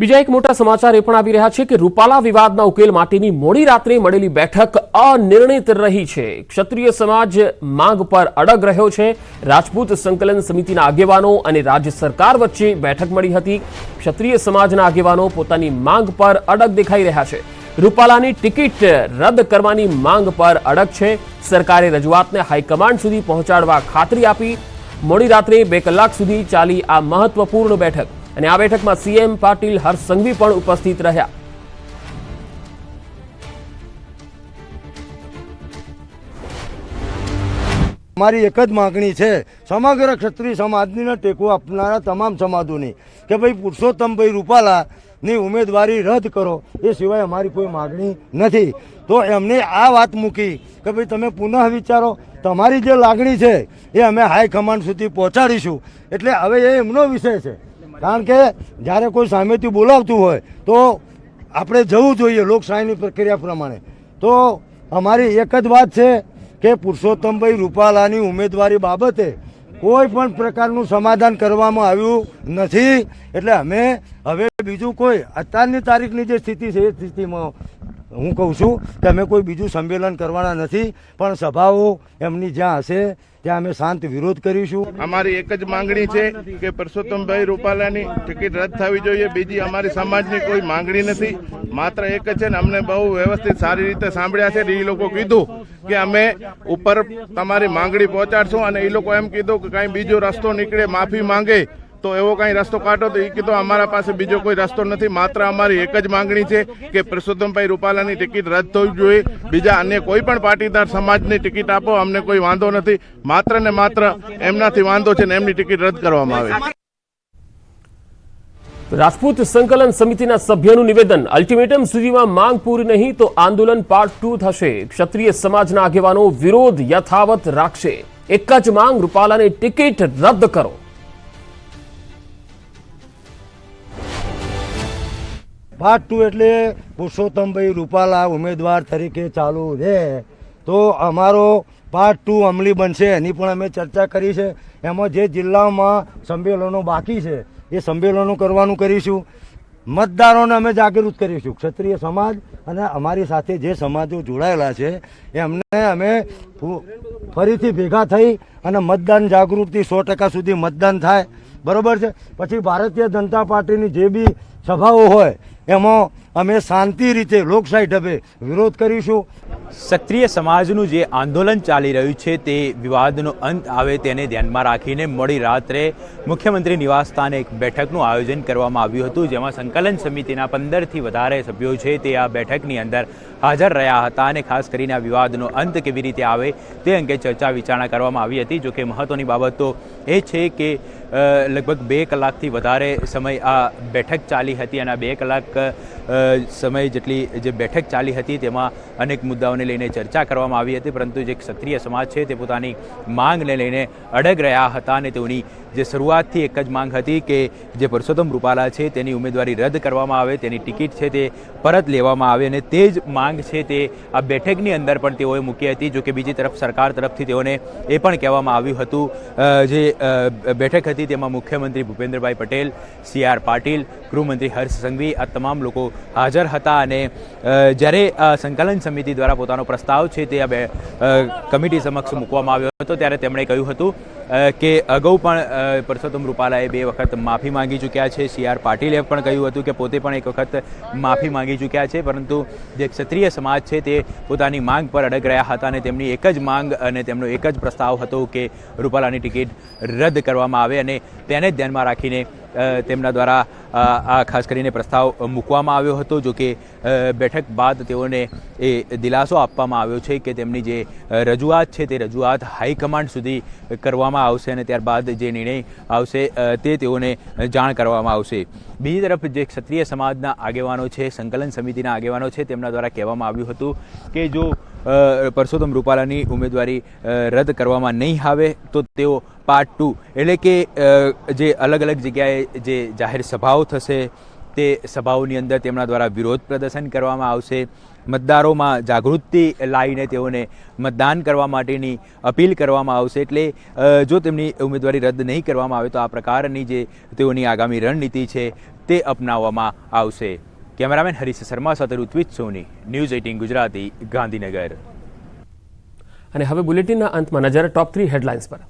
બીજા એક મોટા સમાચાર એ પણ આવી રહ્યા છે કે રૂપાલા વિવાદના ઉકેલ માટેની મોડી રાત્રે મળેલી બેઠક અનિર્ણિત રહી છે। ક્ષત્રિય સમાજ માંગ પર અડગ રહ્યો છે। રાજપૂત સંકલન સમિતિના આગેવાનો અને રાજ્ય સરકાર વચ્ચે બેઠક મળી હતી। ક્ષત્રિય સમાજના આગેવાનો પોતાની માંગ પર અડગ દેખાઈ રહ્યા છે। રૂપાલાની ટિકિટ રદ કરવાની માંગ પર અડગ છે। સરકારે રજૂઆતને હાઈકમાન્ડ સુધી પહોંચાડવા ખાતરી આપી। મોડી રાત્રે 2 કલાક સુધી ચાલી આ મહત્વપૂર્ણ બેઠક અને આ બેઠકમાં સીએમ પાટીલ હર્ષ સંઘવી પણ ઉપસ્થિત રહ્યા। અમારી એક જ માગણી છે સમગ્ર ક્ષત્રિય સમાજને ટેકો આપનારા તમામ સમાજોની કે ભાઈ પુરુષોત્તમભાઈ રૂપાલાની ઉમેદવારી રદ કરો, એ સિવાય અમારી કોઈ માગણી નથી। તો એમને આ વાત મૂકી કે ભાઈ તમે પુનઃ વિચારો, તમારી જે લાગણી છે એ અમે હાઈકમાન્ડ સુધી પહોંચાડીશું। એટલે હવે એ એમનો વિષય છે, કારણ કે જ્યારે કોઈ સામેથી બોલાવતું હોય તો આપણે જવું જોઈએ લોકશાહીની પ્રક્રિયા પ્રમાણે। તો અમારી એક જ વાત છે કે પુરુષોત્તમભાઈ રૂપાલાની ઉમેદવારી બાબતે કોઈ પણ પ્રકારનું સમાધાન કરવામાં આવ્યું નથી। એટલે અમે હવે બીજું કોઈ અત્યારની તારીખની જે સ્થિતિ છે એ સ્થિતિમાં હું કહું છું કે અમે કોઈ બીજું સંમેલન કરવાના નથી, પણ સભાઓ એમની જ્યાં હશે ત્યાં અમે શાંત વિરોધ કરીશું। અમારી એક જ માંગણી છે કે પુરુષોત્તમભાઈ રૂપાલાની ટિકિટ રદ થવી જોઈએ। બીજી અમારી સમાજની કોઈ માંગણી નથી, માત્ર એક જ છે ને અમને બહુ વ્યવસ્થિત સારી રીતે સાંભળ્યા છે। એ લોકો કીધું કે અમે ઉપર તમારી માંગણી પહોંચાડશું અને એ લોકો એમ કીધું કે કાંઈ બીજો રસ્તો નીકળે, માફી માંગે તો એવો કાંઈ રસ્તો કાઢો, તો એ કીધું અમારા પાસે બીજો કોઈ રસ્તો નથી। માત્ર અમારી એક જ માંગણી છે કે પુરુષોત્તમભાઈ રૂપાલાની ટિકિટ રદ થવી જોઈએ। બીજા અન્ય કોઈ પણ પાટીદાર સમાજની ટિકિટ આપો, અમને કોઈ વાંધો નથી। માત્ર ને માત્ર એમનાથી વાંધો છે ને એમની ટિકિટ રદ કરવામાં આવે। રાજપૂત સંકલન સમિતિના સભ્યનું નિવેદન, અલ્ટિમેટમ સુધીમાં માંગ પૂરી નહીં તો આંદોલન પાર્ટ 2 થશે। ક્ષત્રિય સમાજના આગેવાનો વિરોધ યથાવત રાખશે। એક જ માંગ, રૂપાલાની ટિકિટ રદ કરો। પાર્ટ 2 એટલે પુરુષોત્તમભાઈ રૂપાલા ઉમેદવાર તરીકે ચાલુ રહે તો અમારો પાર્ટ 2 અમલી બનશે, એની પણ અમે ચર્ચા કરી છે। એમાં જે જિલ્લામાં સંમેલનો બાકી છે એ સંમેલનો કરવાનું કરીશું। મતદારોને અમે જાગૃત કરીશું। ક્ષત્રિય સમાજ અને અમારી સાથે જે સમાજો જોડાયેલા છે એમને અમે ફરીથી ભેગા થઈ અને મતદાન જાગૃતિ 100% સુધી મતદાન થાય, બરાબર છે। પછી ભારતીય જનતા પાર્ટીની જે બી સભાઓ હોય એમાં અમે શાંતિ રીતે લોકશાહી ઢબે વિરોધ કરીશું। ક્ષત્રિય સમાજનું જે આંદોલન ચાલી રહ્યું છે તે વિવાદનો અંત આવે તેને ધ્યાનમાં રાખીને મોડી રાત્રે મુખ્યમંત્રી નિવાસસ્થાને એક બેઠકનું આયોજન કરવામાં આવ્યું હતું, જેમાં સંકલન સમિતિના 15થી વધારે સભ્યો છે તે આ બેઠકની અંદર હાજર રહ્યા હતા અને ખાસ કરીને આ વિવાદનો અંત કેવી રીતે આવે તે અંગે ચર્ચા વિચારણા કરવામાં આવી હતી। જોકે મહત્વની બાબત તો એ છે કે લગભગ 2 કલાકથી વધારે સમય આ બેઠક ચાલી હતી અને આ 2 કલાક સમય જેટલી જે બેઠક ચાલી હતી તેમાં અનેક મુદ્દાઓને લઈને ચર્ચા કરવામાં આવી હતી, પરંતુ જે ક્ષત્રિય સમાજ છે તે પોતાની માંગને લઈને અડગ રહ્યા હતા અને તેઓની જે શરૂઆતથી એક જ માંગ હતી કે જે પુરુષોત્તમ રૂપાલા છે તેની ઉમેદવારી રદ કરવામાં આવે, તેની ટિકિટ છે તે પરત લેવામાં આવે અને તે જ માંગ છે તે આ બેઠકની અંદર પણ તેઓએ મૂકી હતી। જોકે બીજી તરફ સરકાર તરફથી તેઓને એ પણ કહેવામાં આવ્યું હતું, જે બેઠક હતી તેમાં મુખ્યમંત્રી ભૂપેન્દ્રભાઈ પટેલ, CR પાટીલ, ગૃહમંત્રી હર્ષ સંઘવી આ તમામ લોકો હાજર હતા અને જ્યારે સંકલન સમિતિ દ્વારા પોતાનો પ્રસ્તાવ છે તે આ કમિટી સમક્ષ મૂકવામાં આવ્યો હતો ત્યારે તેમણે કહ્યું હતું કે અગાઉ પણ પુરુષોત્તમ રૂપાલાએ 2 વખત માફી માંગી ચૂક્યા છે। CR પાટીલે પણ કહ્યું હતું કે પોતે પણ 1 વખત માફી માંગી ચૂક્યા છે, પરંતુ જે ક્ષત્રિય સમાજ છે તે પોતાની માંગ પર અડગ રહ્યા હતા અને તેમની એક જ માંગ અને તેમનો એક જ પ્રસ્તાવ હતો કે રૂપાલાની ટિકિટ રદ કરવામાં આવે અને તેને જ ધ્યાનમાં રાખીને તેમના દ્વારા આ ખાસ કરીને પ્રસ્તાવ મૂકવામાં આવ્યો હતો। જો કે બેઠક બાદ તેઓને એ દિલાસો આપવામાં આવ્યો છે કે તેમની જે રજૂઆત છે તે રજૂઆત હાઈકમાન્ડ સુધી કરવામાં આવશે અને ત્યારબાદ જે નિર્ણય આવશે તે તેઓને જાણ કરવામાં આવશે। બીજી તરફ જે ક્ષત્રિય સમાજના આગેવાનો છે, સંકલન સમિતિના આગેવાનો છે, તેમના દ્વારા કહેવામાં આવ્યું હતું કે જો પુરુષોત્તમ રૂપાલાની ઉમેદવારી રદ કરવામાં નહીં આવે તો તેઓ પાર્ટ 2 એટલે કે જે અલગ અલગ જગ્યાએ જે જાહેર સભાઓ થશે તે સભાઓની અંદર તેમના દ્વારા વિરોધ પ્રદર્શન કરવામાં આવશે। મતદારોમાં જાગૃતિ લાવીને તેઓને મતદાન કરવા માટેની અપીલ કરવામાં આવશે। એટલે જો તેમની ઉમેદવારી રદ નહીં કરવામાં આવે તો આ પ્રકારની જે તેઓની આગામી રણનીતિ છે તે અપનાવવામાં આવશે. કેમેરામેન હરીશ શર્મા સાથે ઋત્વિજ સોની, ન્યૂઝ 18 ગુજરાતી, ગાંધીનગર. અને હવે બુલેટિનના અંતમાં નજર ટોપ 3 હેડલાઇન્સ પર.